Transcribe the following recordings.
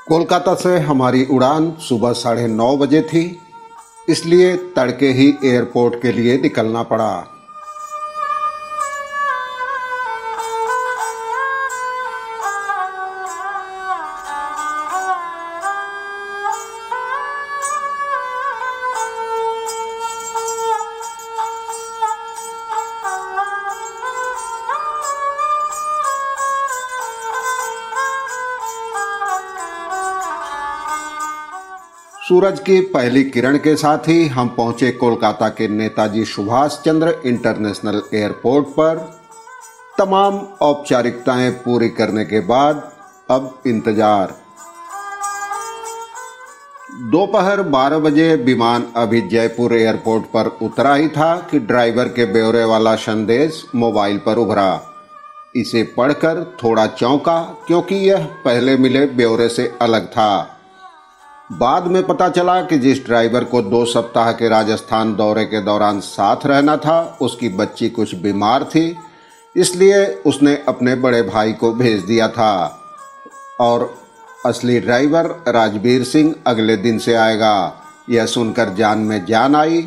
कोलकाता से हमारी उड़ान सुबह 9:30 बजे थी, इसलिए तड़के ही एयरपोर्ट के लिए निकलना पड़ा। सूरज की पहली किरण के साथ ही हम पहुंचे कोलकाता के नेताजी सुभाष चंद्र इंटरनेशनल एयरपोर्ट पर। तमाम औपचारिकताएं पूरी करने के बाद अब इंतजार। दोपहर 12 बजे विमान अभी जयपुर एयरपोर्ट पर उतरा ही था कि ड्राइवर के ब्यौरे वाला संदेश मोबाइल पर उभरा। इसे पढ़कर थोड़ा चौंका, क्योंकि यह पहले मिले ब्यौरे से अलग था। बाद में पता चला कि जिस ड्राइवर को 2 सप्ताह के राजस्थान दौरे के दौरान साथ रहना था, उसकी बच्ची कुछ बीमार थी, इसलिए उसने अपने बड़े भाई को भेज दिया था और असली ड्राइवर राजबीर सिंह अगले दिन से आएगा। यह सुनकर जान में जान आई।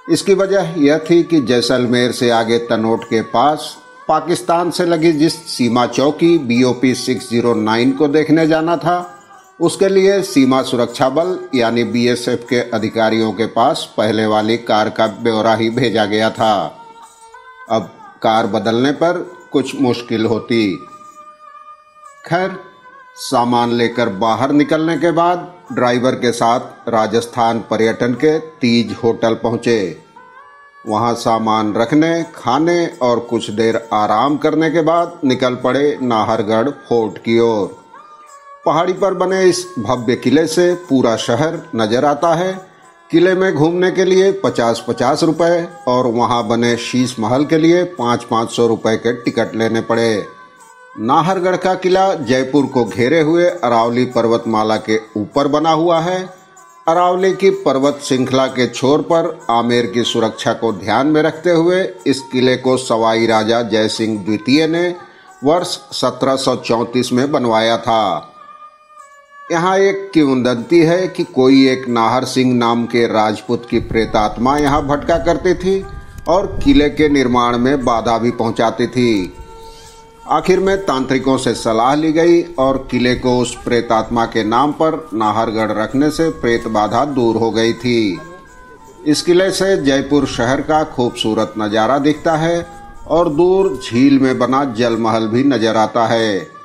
इसकी वजह यह थी कि जैसलमेर से आगे तनोट के पास पाकिस्तान से लगी जिस सीमा चौकी BOP 609 को देखने जाना था, उसके लिए सीमा सुरक्षा बल यानी BSF के अधिकारियों के पास पहले वाली कार का ब्यौरा ही भेजा गया था। अब कार बदलने पर कुछ मुश्किल होती। खैर, सामान लेकर बाहर निकलने के बाद ड्राइवर के साथ राजस्थान पर्यटन के तीज होटल पहुंचे। वहां सामान रखने, खाने और कुछ देर आराम करने के बाद निकल पड़े नाहरगढ़ फोर्ट की ओर। पहाड़ी पर बने इस भव्य किले से पूरा शहर नजर आता है। किले में घूमने के लिए 50-50 रुपए और वहां बने शीश महल के लिए 500-500 रुपए के टिकट लेने पड़े। नाहरगढ़ का किला जयपुर को घेरे हुए अरावली पर्वतमाला के ऊपर बना हुआ है। अरावली की पर्वत श्रृंखला के छोर पर आमेर की सुरक्षा को ध्यान में रखते हुए इस किले को सवाई राजा जयसिंह द्वितीय ने वर्ष 1734 में बनवाया था। यहाँ एक किंवदंती है कि कोई एक नाहर सिंह नाम के राजपूत की प्रेतात्मा यहाँ भटका करती थी और किले के निर्माण में बाधा भी पहुँचाती थी। आखिर में तांत्रिकों से सलाह ली गई और किले को उस प्रेतात्मा के नाम पर नाहरगढ़ रखने से प्रेत बाधा दूर हो गई थी। इस किले से जयपुर शहर का खूबसूरत नज़ारा दिखता है और दूर झील में बना जल महल भी नजर आता है।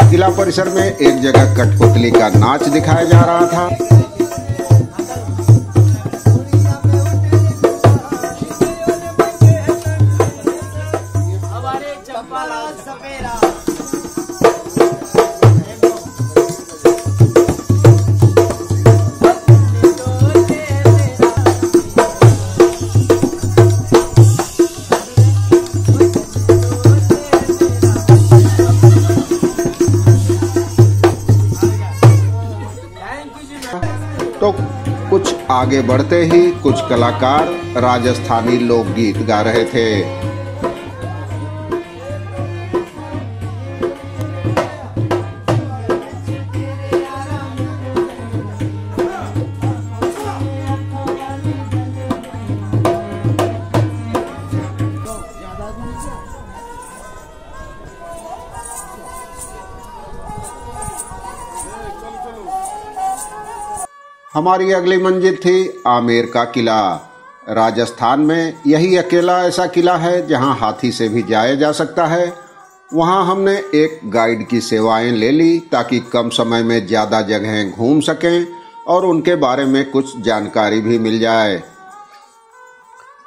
किला परिसर में एक जगह कठपुतली का नाच दिखाया जा रहा था। तो कुछ आगे बढ़ते ही कुछ कलाकार राजस्थानी लोकगीत गा रहे थे। हमारी अगली मंजिल थी आमेर का किला। राजस्थान में यही अकेला ऐसा किला है जहां हाथी से भी जाया जा सकता है। वहां हमने एक गाइड की सेवाएं ले ली ताकि कम समय में ज़्यादा जगहें घूम सकें और उनके बारे में कुछ जानकारी भी मिल जाए।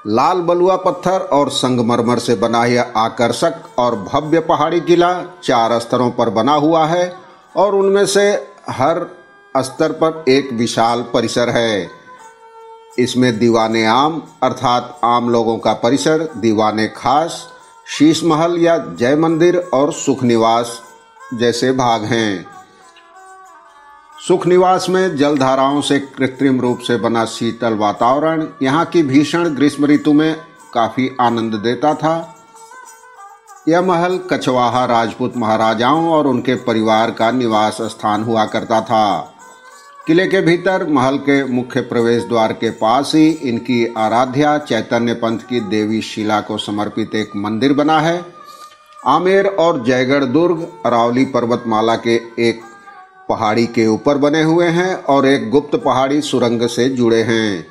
लाल बलुआ पत्थर और संगमरमर से बना यह आकर्षक और भव्य पहाड़ी किला 4 स्तरों पर बना हुआ है और उनमें से हर स्तर पर एक विशाल परिसर है। इसमें दीवाने आम अर्थात आम लोगों का परिसर, दीवाने खास, शीश महल या जय मंदिर और सुख निवास जैसे भाग हैं। सुख निवास में जलधाराओं से कृत्रिम रूप से बना शीतल वातावरण यहाँ की भीषण ग्रीष्म ऋतु में काफी आनंद देता था। यह महल कछवाहा राजपूत महाराजाओं और उनके परिवार का निवास स्थान हुआ करता था। किले के भीतर महल के मुख्य प्रवेश द्वार के पास ही इनकी आराध्या चैतन्य पंथ की देवी शिला को समर्पित एक मंदिर बना है। आमेर और जयगढ़ दुर्ग अरावली पर्वतमाला के एक पहाड़ी के ऊपर बने हुए हैं और एक गुप्त पहाड़ी सुरंग से जुड़े हैं।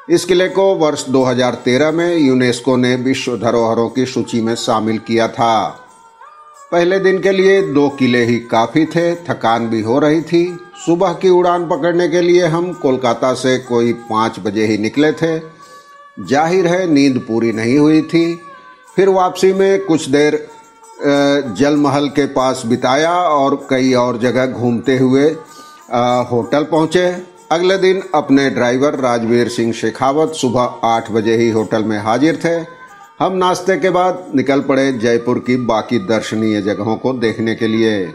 इस किले को वर्ष 2013 में यूनेस्को ने विश्व धरोहरों की सूची में शामिल किया था। पहले दिन के लिए 2 किले ही काफी थे, थकान भी हो रही थी। सुबह की उड़ान पकड़ने के लिए हम कोलकाता से कोई 5 बजे ही निकले थे। जाहिर है नींद पूरी नहीं हुई थी। फिर वापसी में कुछ देर जल महल के पास बिताया और कई और जगह घूमते हुए होटल पहुंचे। अगले दिन अपने ड्राइवर राजवीर सिंह शेखावत सुबह 8 बजे ही होटल में हाजिर थे। हम नाश्ते के बाद निकल पड़े जयपुर की बाकी दर्शनीय जगहों को देखने के लिए।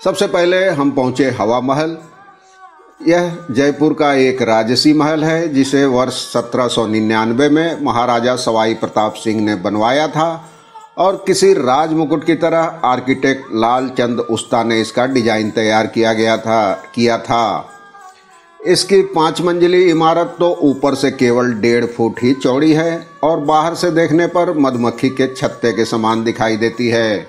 सबसे पहले हम पहुंचे हवा महल। यह जयपुर का एक राजसी महल है जिसे वर्ष 1799 में महाराजा सवाई प्रताप सिंह ने बनवाया था और किसी राज मुकुट की तरह आर्किटेक्ट लालचंद उस्ता ने इसका डिजाइन तैयार किया था। इसकी 5 मंजिली इमारत तो ऊपर से केवल 1.5 फुट ही चौड़ी है और बाहर से देखने पर मधुमक्खी के छत्ते के समान दिखाई देती है।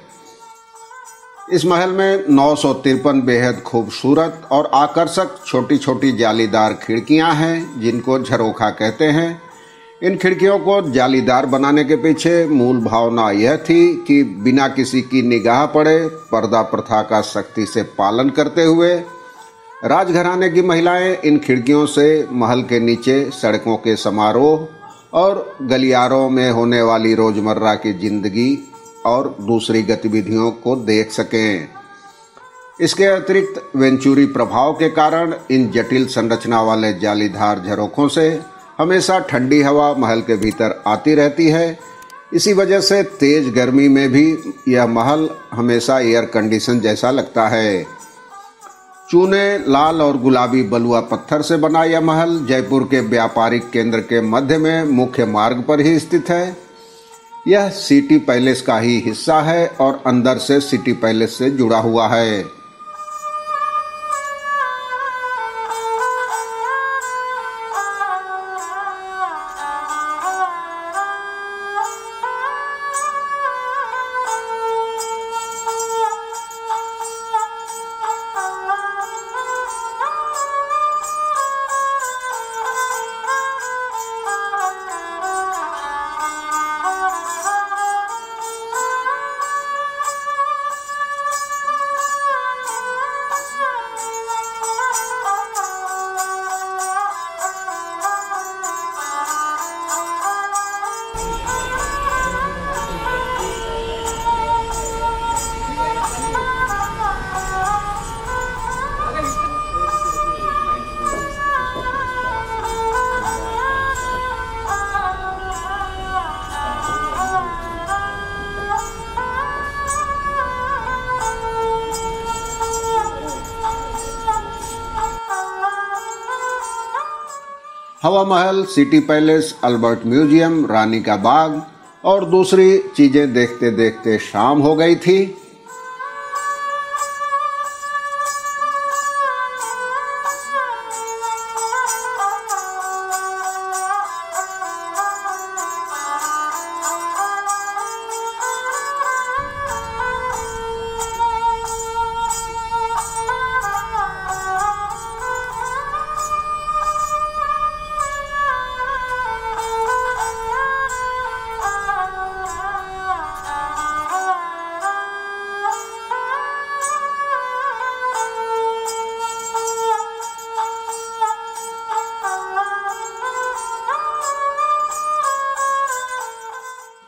इस महल में 953 बेहद खूबसूरत और आकर्षक छोटी छोटी जालीदार खिड़कियां हैं जिनको झरोखा कहते हैं। इन खिड़कियों को जालीदार बनाने के पीछे मूल भावना यह थी कि बिना किसी की निगाह पड़े पर्दा प्रथा का सख्ती से पालन करते हुए राजघराने की महिलाएं इन खिड़कियों से महल के नीचे सड़कों के समारोह और गलियारों में होने वाली रोजमर्रा की जिंदगी और दूसरी गतिविधियों को देख सकें। इसके अतिरिक्त वेंचुरी प्रभाव के कारण इन जटिल संरचना वाले जालीदार झरोखों से हमेशा ठंडी हवा महल के भीतर आती रहती है। इसी वजह से तेज गर्मी में भी यह महल हमेशा एयर कंडीशन जैसा लगता है। चूने, लाल और गुलाबी बलुआ पत्थर से बना यह महल जयपुर के व्यापारिक केंद्र के मध्य में मुख्य मार्ग पर ही स्थित है। यह सिटी पैलेस का ही हिस्सा है और अंदर से सिटी पैलेस से जुड़ा हुआ है। हवा महल, सिटी पैलेस, अल्बर्ट म्यूजियम, रानी का बाग और दूसरी चीजें देखते देखते शाम हो गई थी।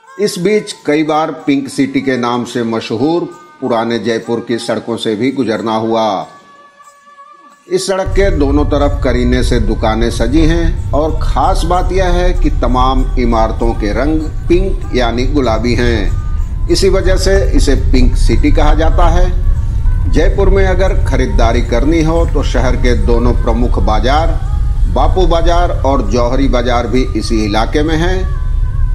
इस बीच कई बार पिंक सिटी के नाम से मशहूर पुराने जयपुर की सड़कों से भी गुजरना हुआ। इस सड़क के दोनों तरफ करीने से दुकानें सजी हैं और खास बात यह है कि तमाम इमारतों के रंग पिंक यानी गुलाबी हैं। इसी वजह से इसे पिंक सिटी कहा जाता है। जयपुर में अगर खरीदारी करनी हो तो शहर के दोनों प्रमुख बाजार बापू बाजार और जौहरी बाजार भी इसी इलाके में हैं।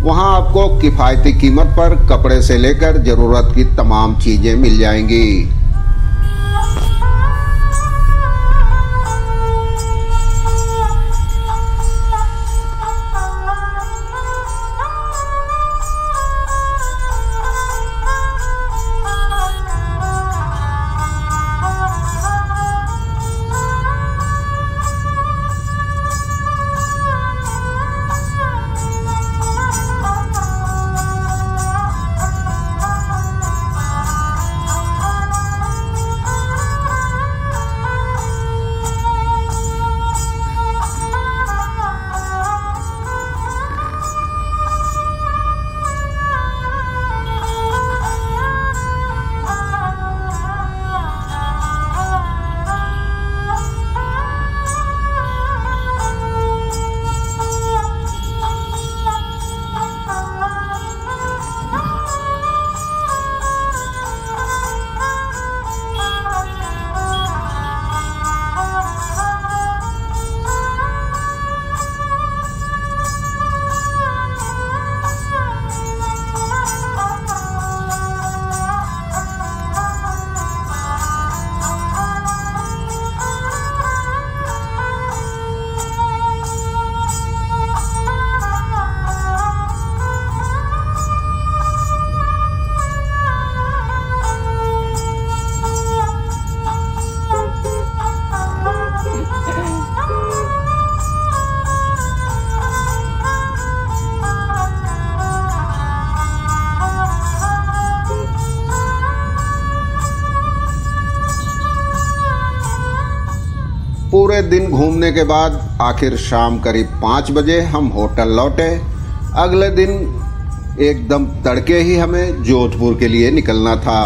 वहां आपको किफायती कीमत पर कपड़े से लेकर जरूरत की तमाम चीजें मिल जाएंगी। पूरे दिन घूमने के बाद आखिर शाम करीब 5 बजे हम होटल लौटे। अगले दिन एकदम तड़के ही हमें जोधपुर के लिए निकलना था।